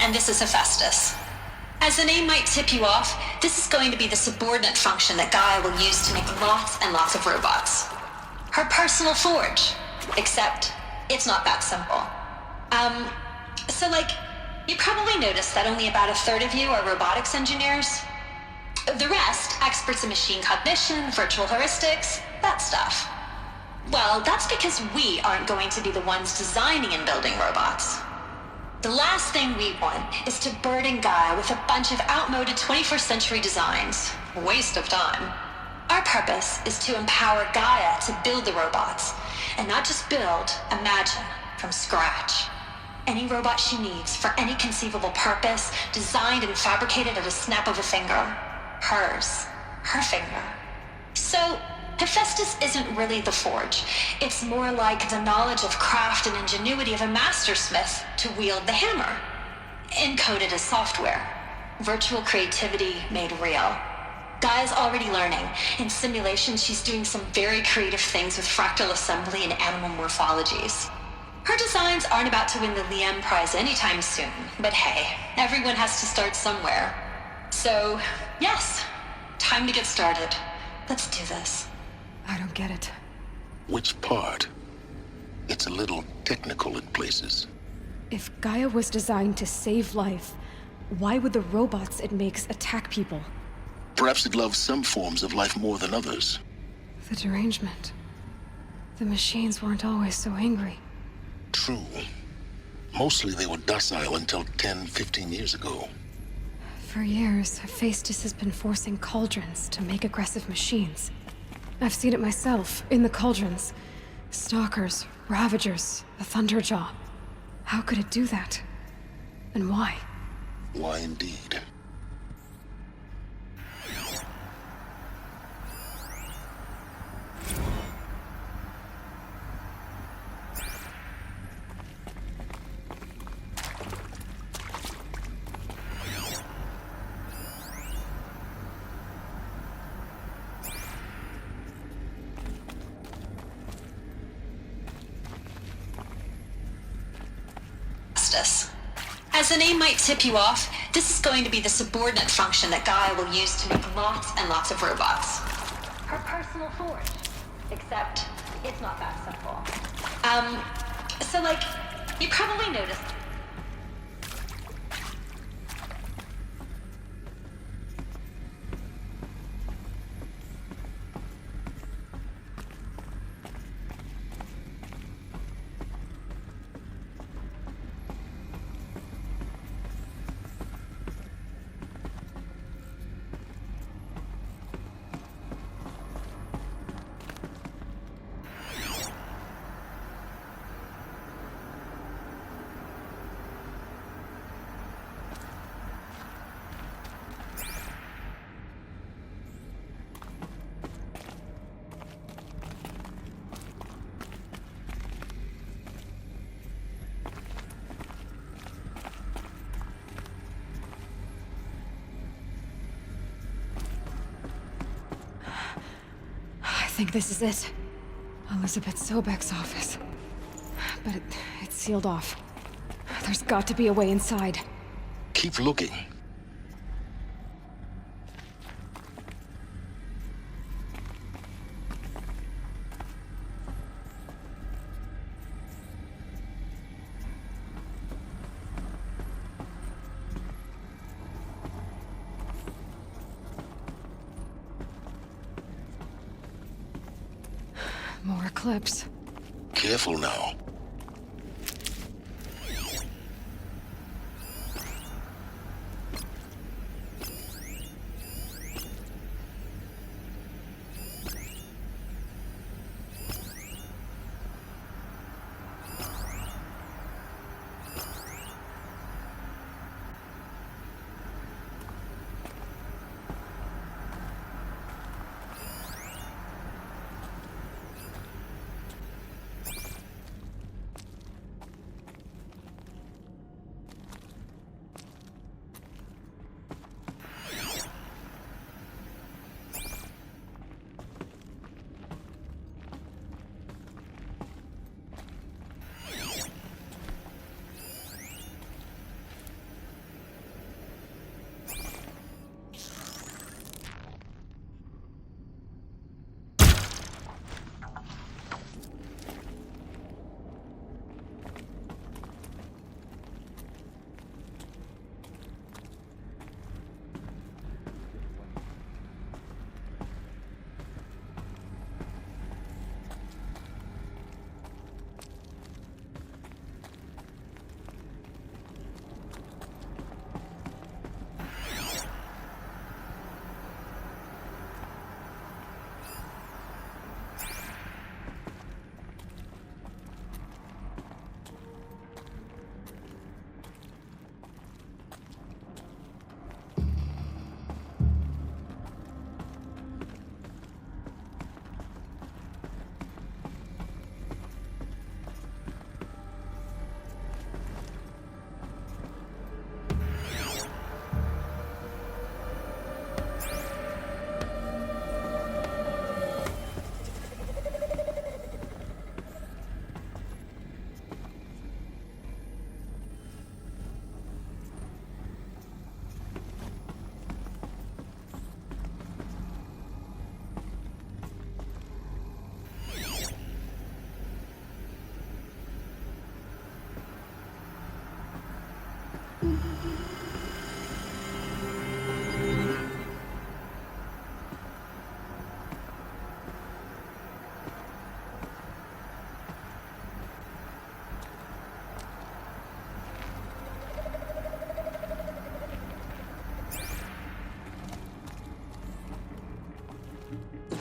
and this is Hephaestus. As the name might tip you off, this is going to be the subordinate function that Gaia will use to make lots and lots of robots. Her personal forge. Except, it's not that simple. You probably noticed that only about a third of you are robotics engineers. The rest, experts in machine cognition, virtual heuristics, that stuff. Well, that's because we aren't going to be the ones designing and building robots. The last thing we want is to burden Gaia with a bunch of outmoded 21st century designs. Waste of time. Our purpose is to empower Gaia to build the robots, and not just build, imagine, from scratch. Any robot she needs for any conceivable purpose, designed and fabricated at a snap of a finger. Hers. Her finger. So, Hephaestus isn't really the forge. It's more like the knowledge of craft and ingenuity of a mastersmith to wield the hammer. Encoded as software. Virtual creativity made real. Gaia's already learning. In simulation, she's doing some very creative things with fractal assembly and animal morphologies. Her designs aren't about to win the Liam Prize anytime soon, but hey, everyone has to start somewhere. So, yes, time to get started. Let's do this. I don't get it. Which part? It's a little technical in places. If Gaia was designed to save life, why would the robots it makes attack people? Perhaps it loves some forms of life more than others. The derangement. The machines weren't always so angry. True. Mostly they were docile until 10, 15 years ago. For years, Hephaestus has been forcing cauldrons to make aggressive machines. I've seen it myself, in the cauldrons. Stalkers, Ravagers, the Thunderjaw. How could it do that? And why? Why indeed? As the name might tip you off, this is going to be the subordinate function that Gaia will use to make lots and lots of robots. Her personal forge. Except, it's not that simple. You probably noticed... I think this is it. Elizabeth Sobek's office. But it's sealed off. There's got to be a way inside. Keep looking. More eclipse. Careful now.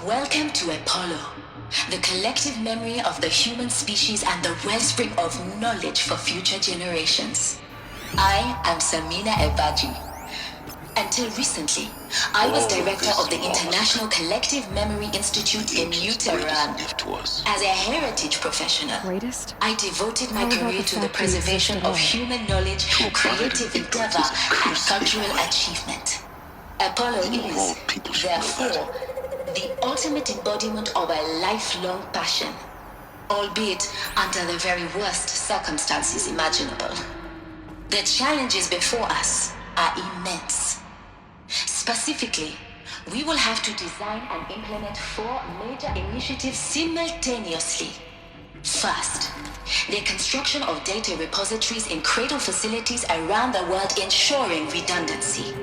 Welcome to Apollo, the collective memory of the human species and the wellspring of knowledge for future generations. I am Samina Ebaji. Until recently, I was director of the International Collective Memory Institute in New Tehran. As a heritage professional, Greatest? I devoted my How about career the to the fact we preservation exist at of all? human knowledge, creative endeavor, and cultural achievement. Apollo is, therefore, the ultimate embodiment of a lifelong passion, albeit under the very worst circumstances imaginable. The challenges before us are immense. Specifically, we will have to design and implement 4 major initiatives simultaneously. First, the construction of data repositories in cradle facilities around the world ensuring redundancy.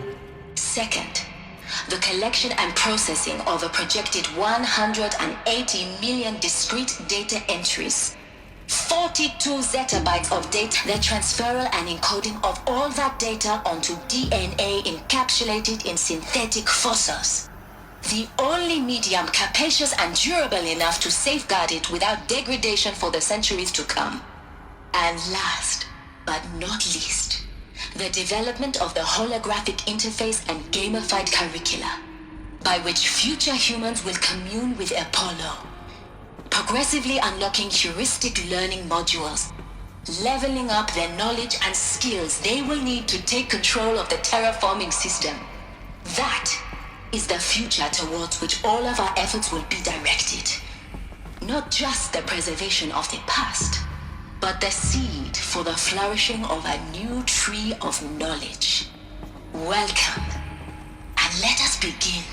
Second, the collection and processing of a projected 180 million discrete data entries. 42 zettabytes of data, the transferal and encoding of all that data onto DNA encapsulated in synthetic fossils. The only medium capacious and durable enough to safeguard it without degradation for the centuries to come. And last, but not least, the development of the holographic interface and gamified curricula, by which future humans will commune with Apollo, progressively unlocking heuristic learning modules, leveling up their knowledge and skills they will need to take control of the terraforming system. That is the future towards which all of our efforts will be directed. Not just the preservation of the past, but the seed for the flourishing of a new tree of knowledge. Welcome, and let us begin.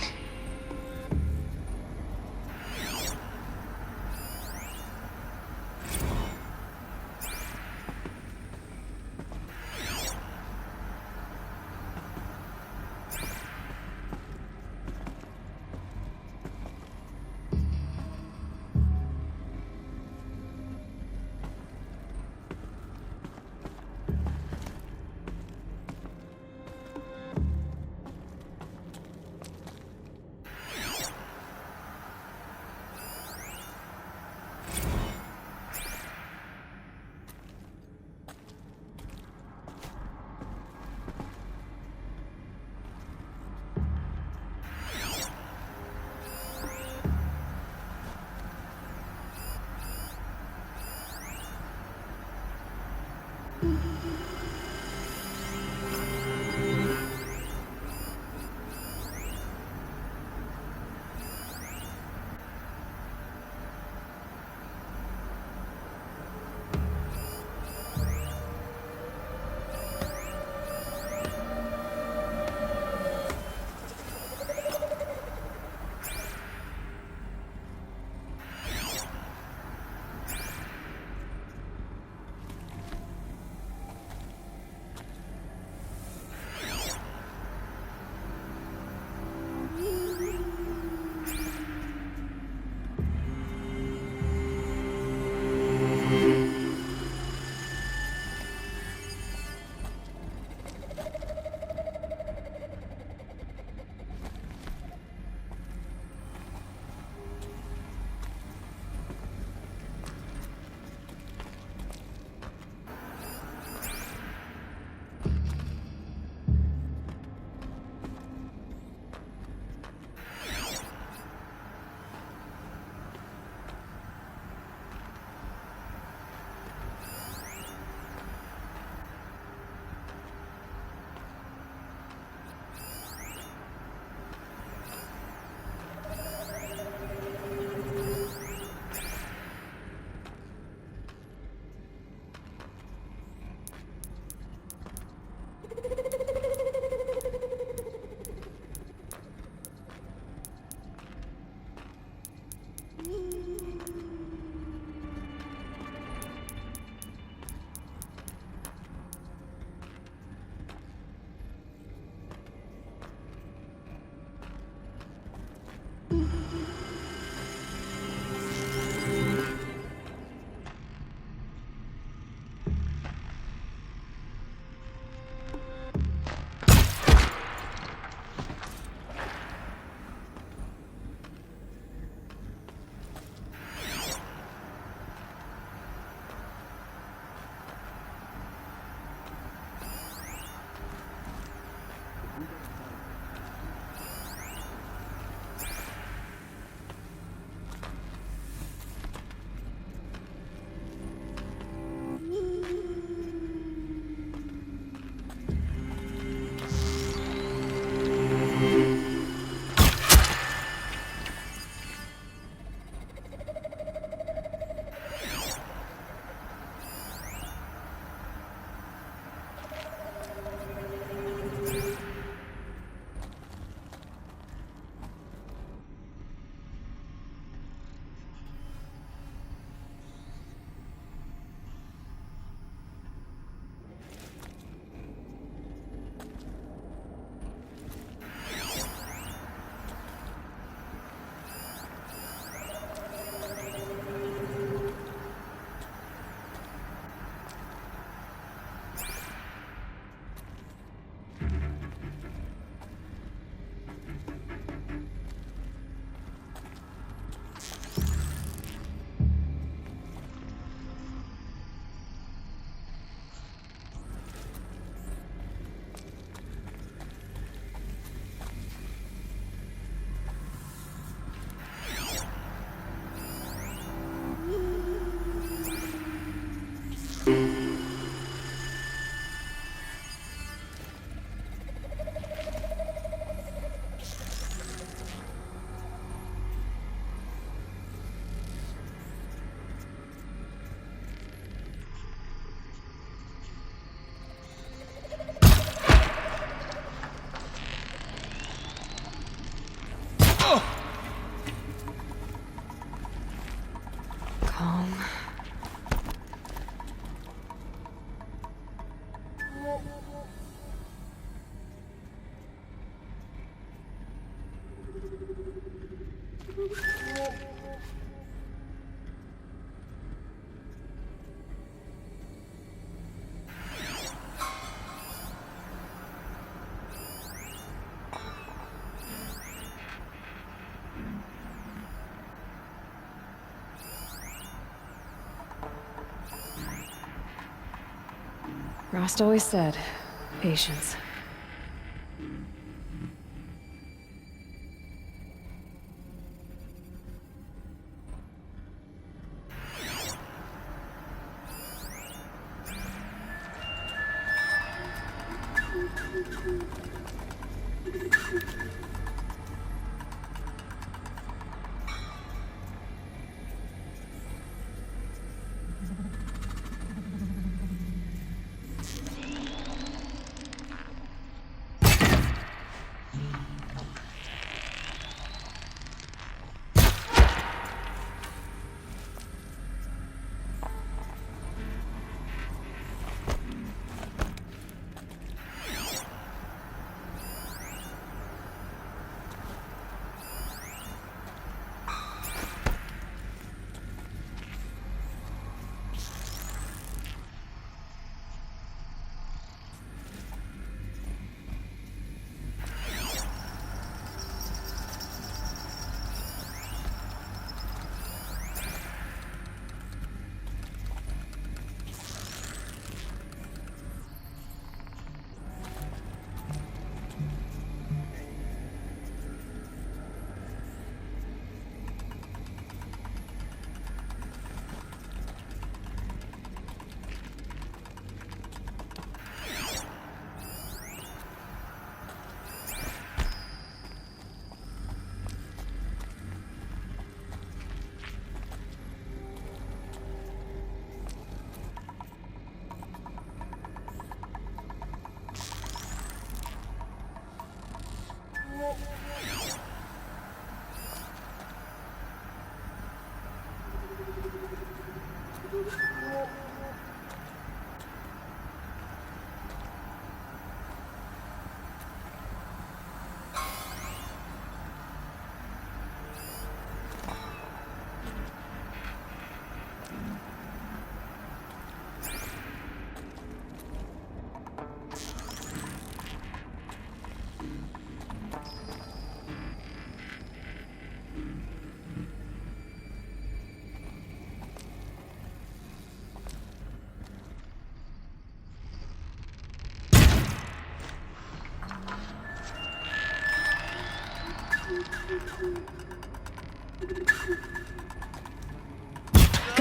Rost always said, patience.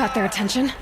Got their attention?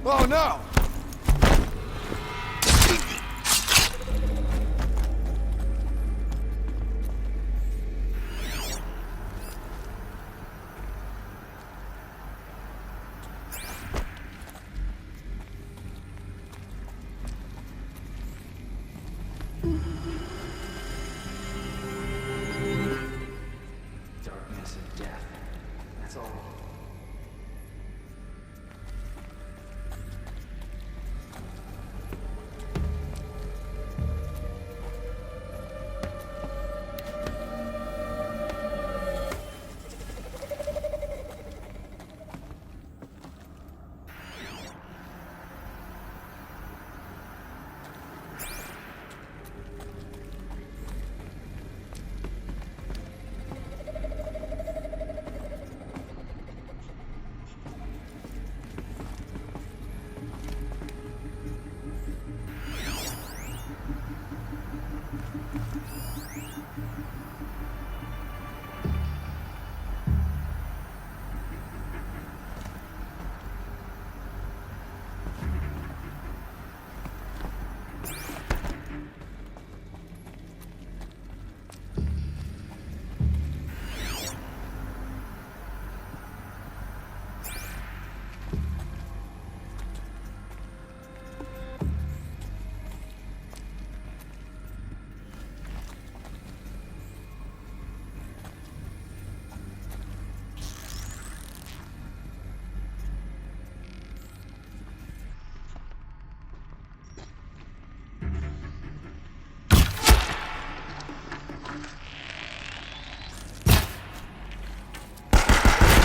Oh no! Darkness and death. That's all.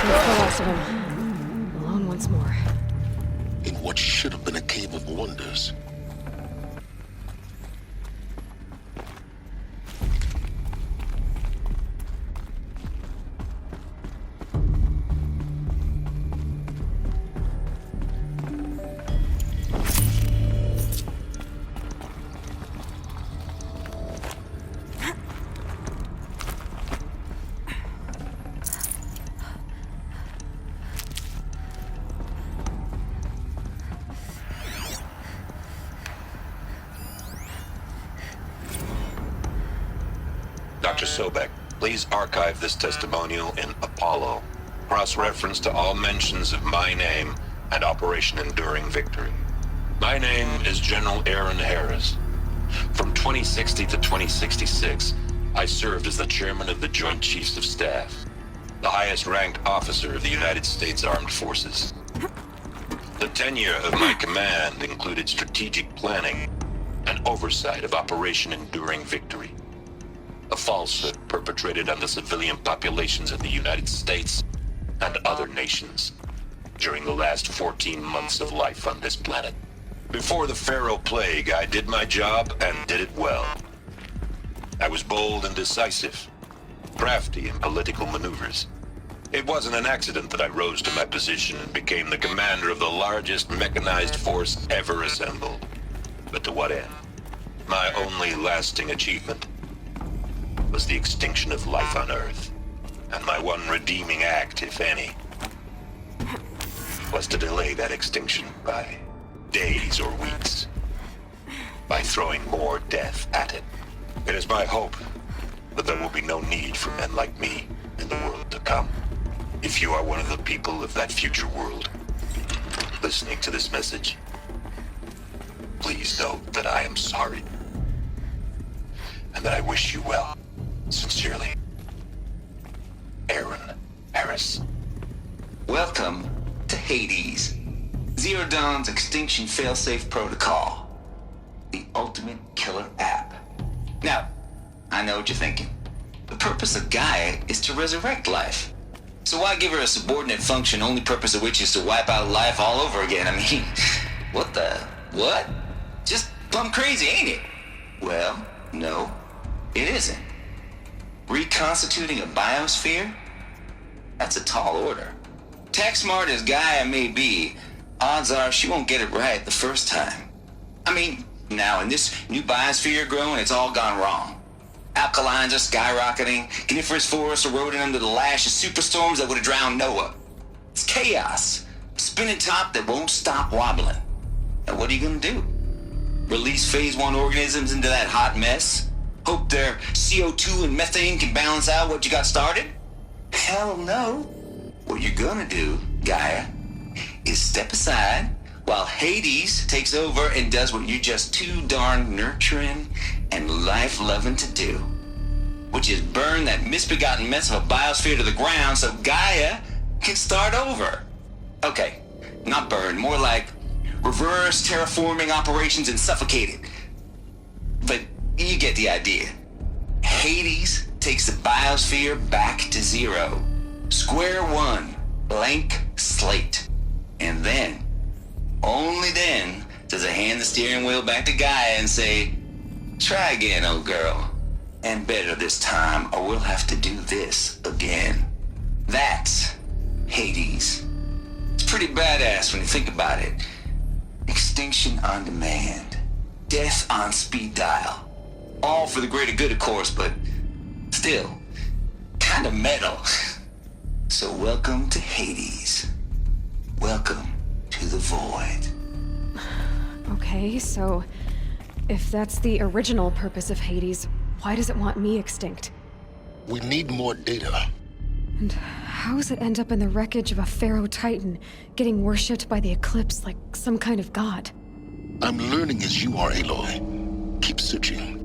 That's the last of them. Alone once more. In what should have been a cave of wonders. Dr. Sobek, please archive this testimonial in Apollo. Cross-reference to all mentions of my name and Operation Enduring Victory. My name is General Aaron Harris. From 2060 to 2066, I served as the chairman of the Joint Chiefs of Staff, the highest-ranked officer of the United States Armed Forces. The tenure of my command included strategic planning and oversight of Operation Enduring Victory, a falsehood perpetrated on the civilian populations of the United States and other nations during the last 14 months of life on this planet. Before the Pharaoh Plague, I did my job and did it well. I was bold and decisive, crafty in political maneuvers. It wasn't an accident that I rose to my position and became the commander of the largest mechanized force ever assembled. But to what end? My only lasting achievement was the extinction of life on Earth. And my one redeeming act, if any, was to delay that extinction by days or weeks, by throwing more death at it. It is my hope that there will be no need for men like me in the world to come. If you are one of the people of that future world listening to this message, please know that I am sorry and that I wish you well. Sincerely, Aaron Harris. Welcome to Hades, Zero Dawn's Extinction Failsafe Protocol, the ultimate killer app. Now, I know what you're thinking. The purpose of Gaia is to resurrect life. So why give her a subordinate function, only purpose of which is to wipe out life all over again? I mean, what? Just plumb crazy, ain't it? Well, no, it isn't. Reconstituting a biosphere? That's a tall order. Tech smart as Gaia may be, odds are she won't get it right the first time. I mean, now in this new biosphere growing, it's all gone wrong. Alkalines are skyrocketing, coniferous forests eroding under the lash of superstorms that would have drowned Noah. It's chaos. spinning top that won't stop wobbling. Now what are you gonna do? Release phase 1 organisms into that hot mess? Hope their CO2 and methane can balance out what you got started? Hell no. What you're gonna do, Gaia, is step aside while Hades takes over and does what you're just too darn nurturing and life-loving to do, which is burn that misbegotten mess of a biosphere to the ground so Gaia can start over. Okay, not burn, more like reverse terraforming operations and suffocate it. But you get the idea. Hades takes the biosphere back to zero. Square one, blank slate. And then, only then, does it hand the steering wheel back to Gaia and say, try again, old girl. And better this time, or we'll have to do this again. That's Hades. It's pretty badass when you think about it. Extinction on demand. Death on speed dial. All for the greater good, of course, but still, kind of metal. So welcome to Hades. Welcome to the void. Okay, so if that's the original purpose of Hades, why does it want me extinct? We need more data. And how does it end up in the wreckage of a Pharaoh Titan, getting worshipped by the Eclipse like some kind of god? I'm learning as you are, Aloy. Keep searching.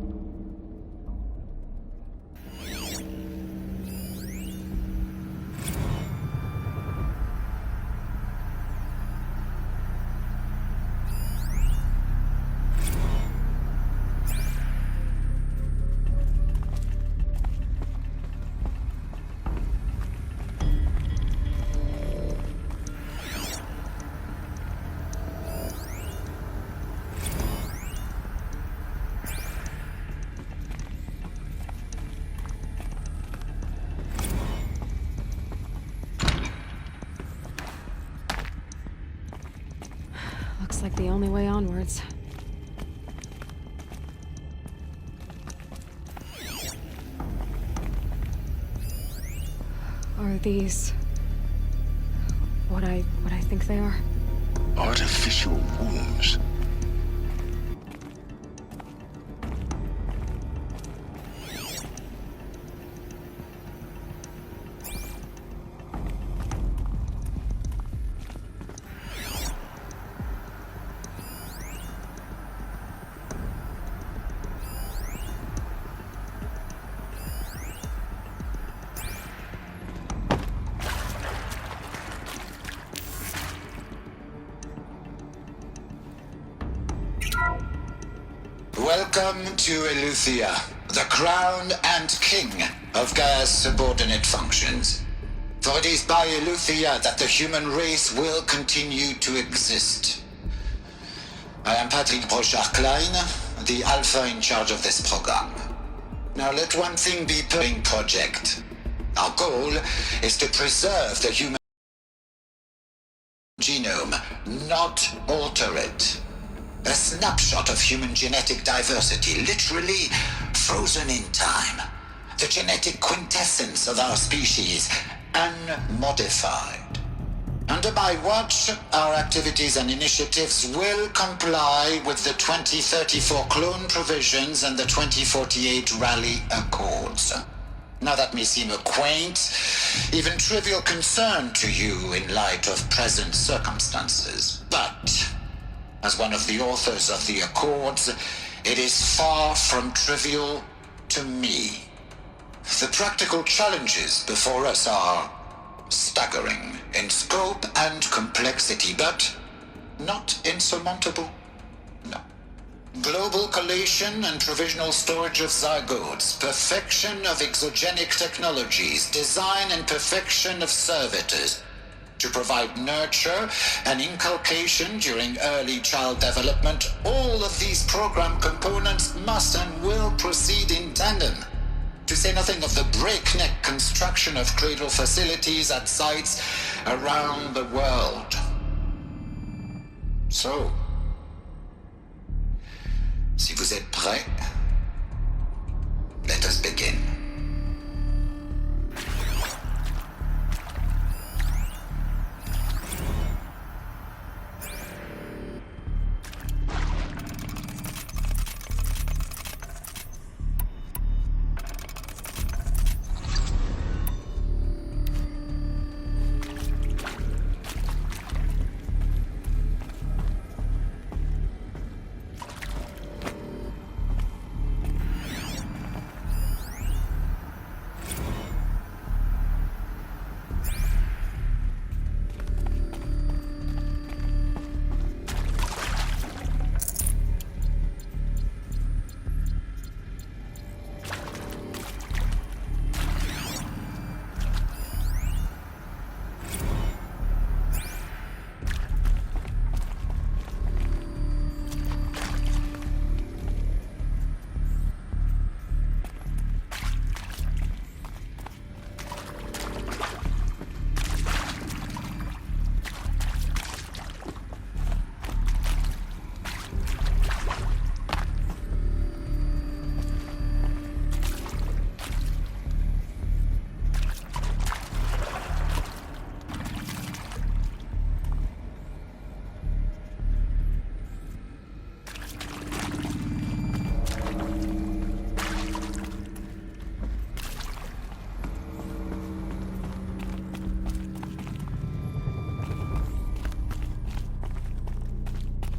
Looks like the only way onwards. Are these what I think they are? Artificial wombs. Welcome to Eleuthia, the crown and king of Gaia's subordinate functions. For it is by Eleuthia that the human race will continue to exist. I am Part64, the alpha in charge of this program. Now let one thing be plain, project. Our goal is to preserve the human genome, not alter it. A snapshot of human genetic diversity, literally frozen in time. The genetic quintessence of our species, unmodified. Under my watch, our activities and initiatives will comply with the 2034 clone provisions and the 2048 Rally Accords. Now that may seem a quaint, even trivial concern to you in light of present circumstances, but as one of the authors of the Accords, it is far from trivial to me. The practical challenges before us are staggering in scope and complexity, but not insurmountable. No. Global collation and provisional storage of zygotes, perfection of exogenic technologies, design and perfection of servitors, to provide nurture and inculcation during early child development. All of these program components must and will proceed in tandem, to say nothing of the breakneck construction of cradle facilities at sites around the world. So, si vous êtes prêts, let us begin.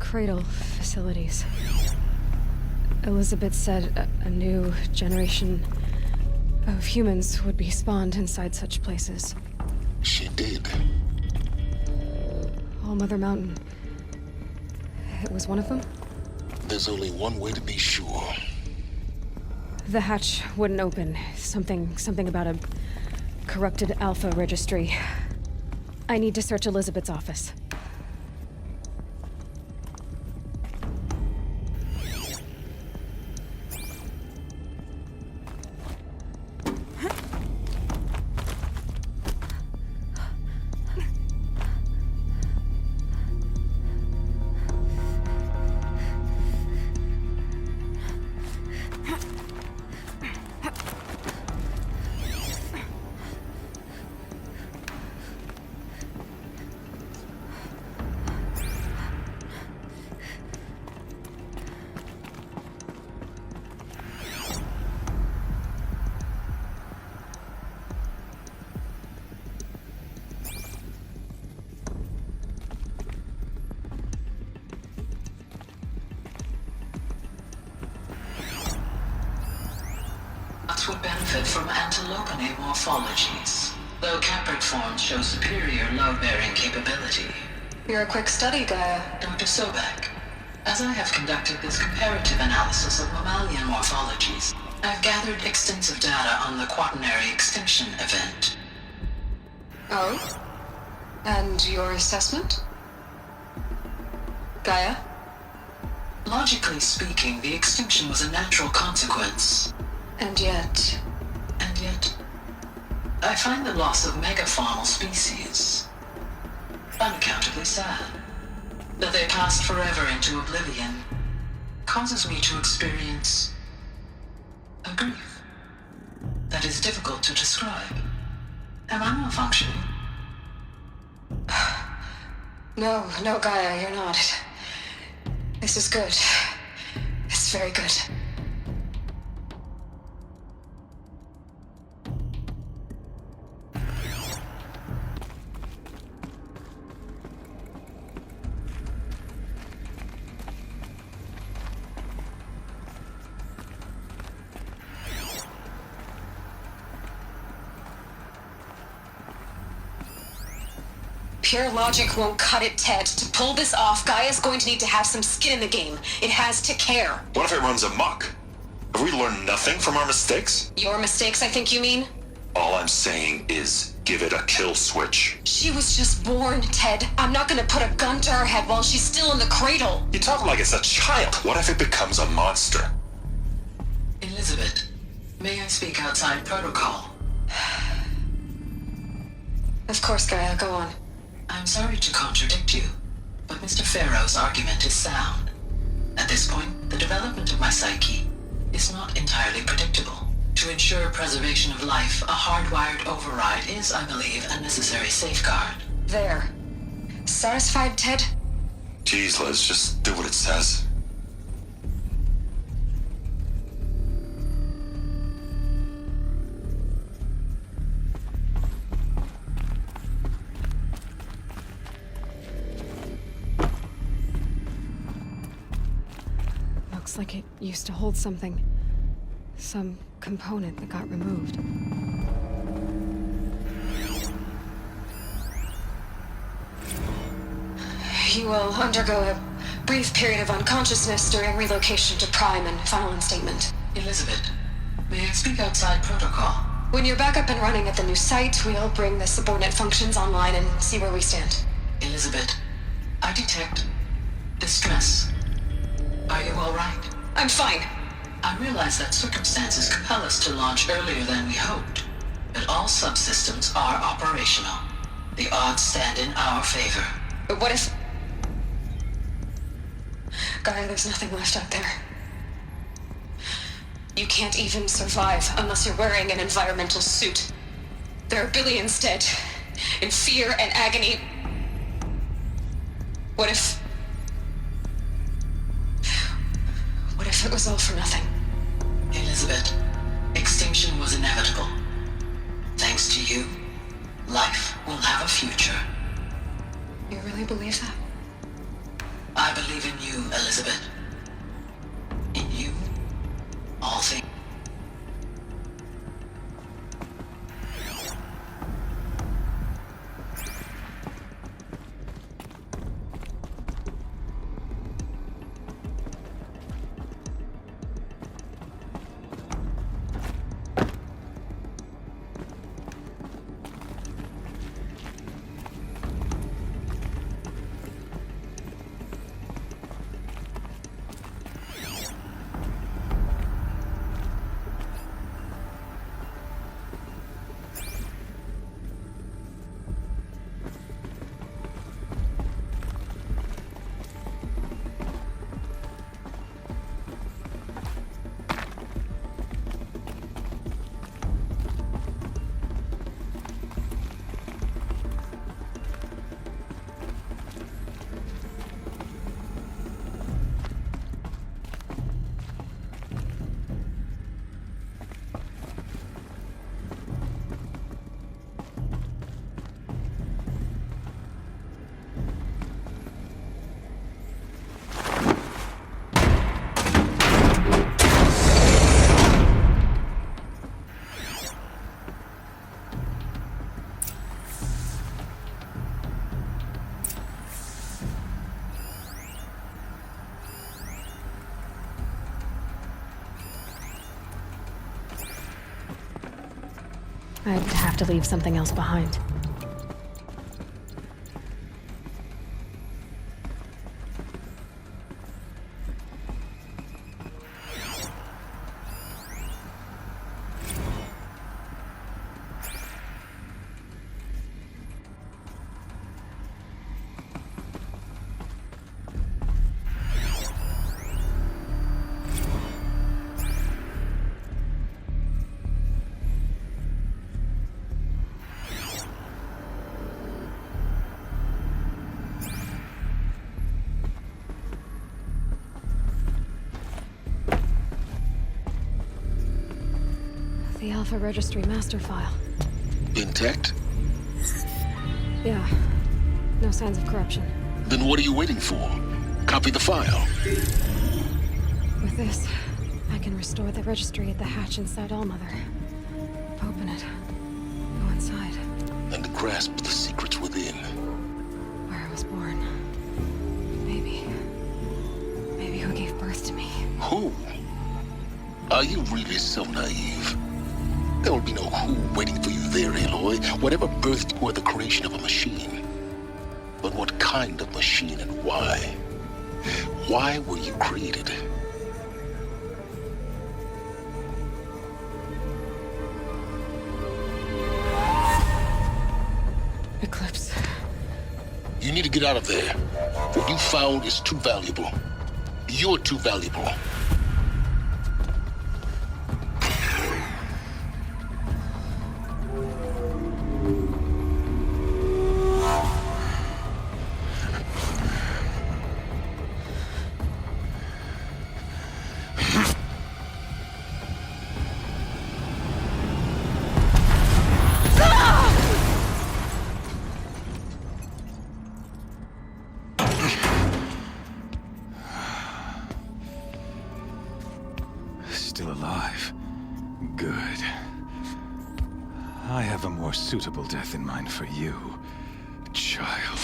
cradle facilities. Elizabeth said a new generation of humans would be spawned inside such places. She did. All Mother Mountain. It was one of them? There's only one way to be sure. The hatch wouldn't open. Something about a corrupted Alpha registry. I need to search Elizabeth's office. Would benefit from antilopinate morphologies, though caprid forms show superior load-bearing capability. You're a quick study, Gaia. Dr. Sobek, as I have conducted this comparative analysis of mammalian morphologies, I've gathered extensive data on the quaternary extinction event. Oh? And your assessment? Gaia? Logically speaking, the extinction was a natural consequence. And yet, I find the loss of megafaunal species unaccountably sad. That they passed forever into oblivion causes me to experience a grief that is difficult to describe. Am I malfunctioning? No, Gaia, you're not. This is good. It's very good. Pure logic won't cut it, Ted. To pull this off, Gaia's going to need to have some skin in the game. It has to care. What if it runs amok? Have we learned nothing from our mistakes? Your mistakes, I think you mean? All I'm saying is, give it a kill switch. She was just born, Ted. I'm not gonna put a gun to her head while she's still in the cradle. You talk like it's a child. What if it becomes a monster? Elizabeth, may I speak outside protocol? Of course, Gaia, go on. I'm sorry to contradict you, but Mr. Farrow's argument is sound. At this point, the development of my psyche is not entirely predictable. To ensure preservation of life, a hardwired override is, I believe, a necessary safeguard. There. Satisfied, Ted? Jeez, Liz, just do what it says. Looks like it used to hold something. Some component that got removed. You will undergo a brief period of unconsciousness during relocation to Prime and final instatement. Elizabeth, may I speak outside protocol? When you're back up and running at the new site, we'll bring the subordinate functions online and see where we stand. Elizabeth, I detect distress. Are you all right? I'm fine. I realize that circumstances compel us to launch earlier than we hoped, but all subsystems are operational. The odds stand in our favor. But what if... Gaia, there's nothing left out there. You can't even survive unless you're wearing an environmental suit. There are billions dead, in fear and agony. What if it was all for nothing? Elizabeth, extinction was inevitable. Thanks to you, life will have a future. You really believe that? I believe in you, Elizabeth. In you, all things. I'd have to leave something else behind. The Alpha Registry master file. Intact? Yeah. No signs of corruption. Then what are you waiting for? Copy the file. With this, I can restore the registry at the hatch inside Allmother. Open it. Go inside. And grasp the secrets within. Where I was born. Maybe who gave birth to me. Who? Are you really so naive? There will be no who waiting for you there, Aloy. Whatever birthed you were the creation of a machine. But what kind of machine and why? Why were you created? Eclipse. You need to get out of there. What you found is too valuable. You're too valuable. Still alive. Good. I have a more suitable death in mind for you, child.